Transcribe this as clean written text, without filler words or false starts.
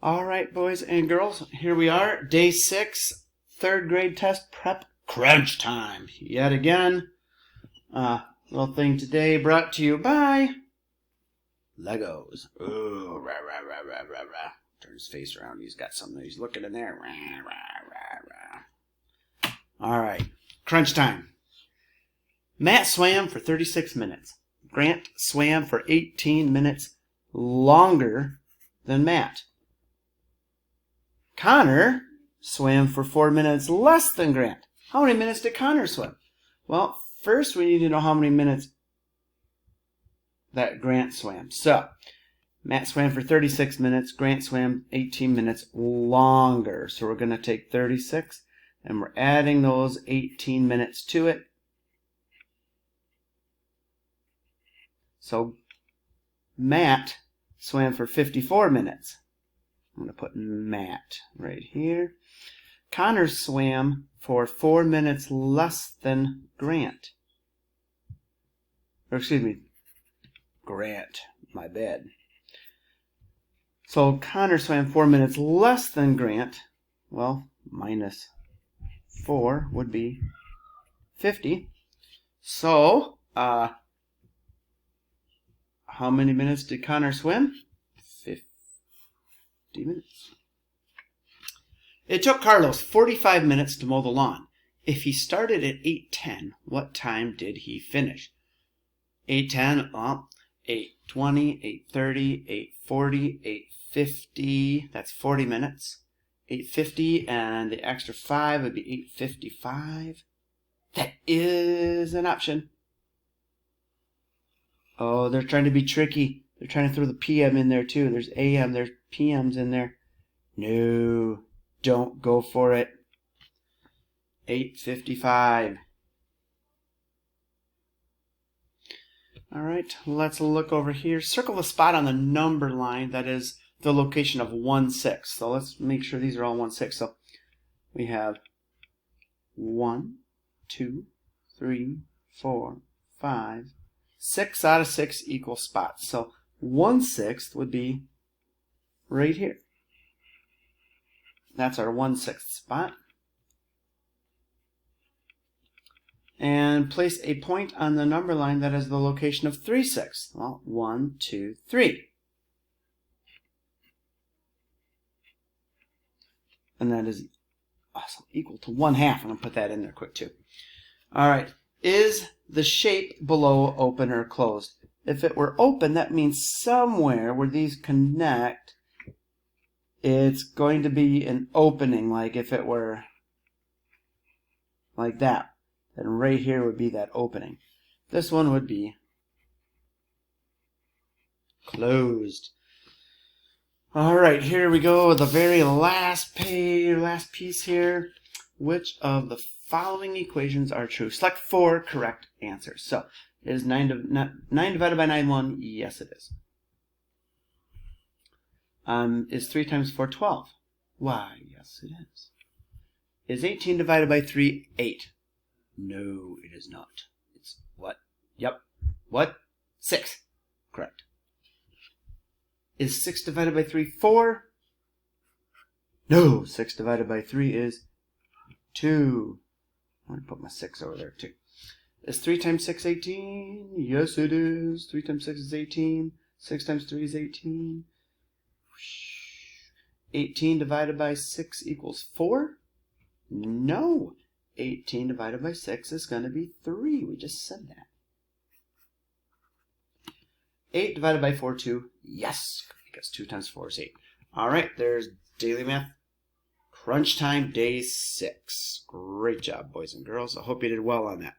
All right, boys and girls, here we are, day 6, third grade test prep crunch time. Yet again, little thing today brought to you by Legos. Ooh, rah, rah, rah, rah, rah, rah. Turn his face around. He's got something. He's looking in there. Rah, rah, rah, rah. All right, crunch time. Matt swam for 36 minutes. Grant swam for 18 minutes longer than Matt. Connor swam for 4 minutes less than Grant. How many minutes did Connor swim? Well, first we need to know how many minutes that Grant swam. So, Matt swam for 36 minutes. Grant swam 18 minutes longer. So we're going to take 36 and we're adding those 18 minutes to it. So, Matt swam for 54 minutes. I'm going to put Matt right here. Connor swam for 4 minutes less than Grant. Or excuse me, Grant, my bad. So Connor swam 4 minutes less than Grant. Well, minus 4 would be 50. So, how many minutes did Connor swim? 50 minutes. It took Carlos 45 minutes to mow the lawn. If he started at 8:10, what time did he finish? 8:10, well, 8:20, 8:30, 8:40, 8:50. That's 40 minutes. 8:50 and the extra 5 would be 8:55. That is an option. Oh, they're trying to be tricky. They're trying to throw the PM in there too. There's AM, there's PMs in there. No, don't go for it. 8:55. All right, let's look over here. Circle the spot on the number line that is the location of 1/6. So let's make sure these are all 1/6. So we have 1, 2, 3, 4, 5, 6 out of 6 equal spots. So 1/6 would be right here. That's our 1/6 spot. And place a point on the number line that is the location of 3/6. Well, 1, 2, 3. And that is awesome, equal to 1/2. I'm going to put that in there quick too. All right. Is the shape below open or closed? If it were open, that means somewhere where these connect, it's going to be an opening. Like if it were like that, then right here would be that opening. This one would be closed. All right, here we go with the very last page, last piece here. Which of the following equations are true? Select 4 correct answers. So, is 9 divided by 9 1? Yes, it is. Is 3 times 4 12? Why, yes, it is. Is 18 divided by 3 8? No, it is not. It's what? Yep. What? 6. Correct. Is 6 divided by 3 4? No, 6 divided by 3 is 2. I'm going to put my 6 over there too. Is 3 times 6 18? Yes, it is. 3 times 6 is 18. 6 times 3 is 18. 18 divided by 6 equals 4? No. 18 divided by 6 is going to be 3. We just said that. 8 divided by 4, 2. Yes, because 2 times 4 is 8. All right, there's daily math. Crunch time, day 6. Great job, boys and girls. I hope you did well on that.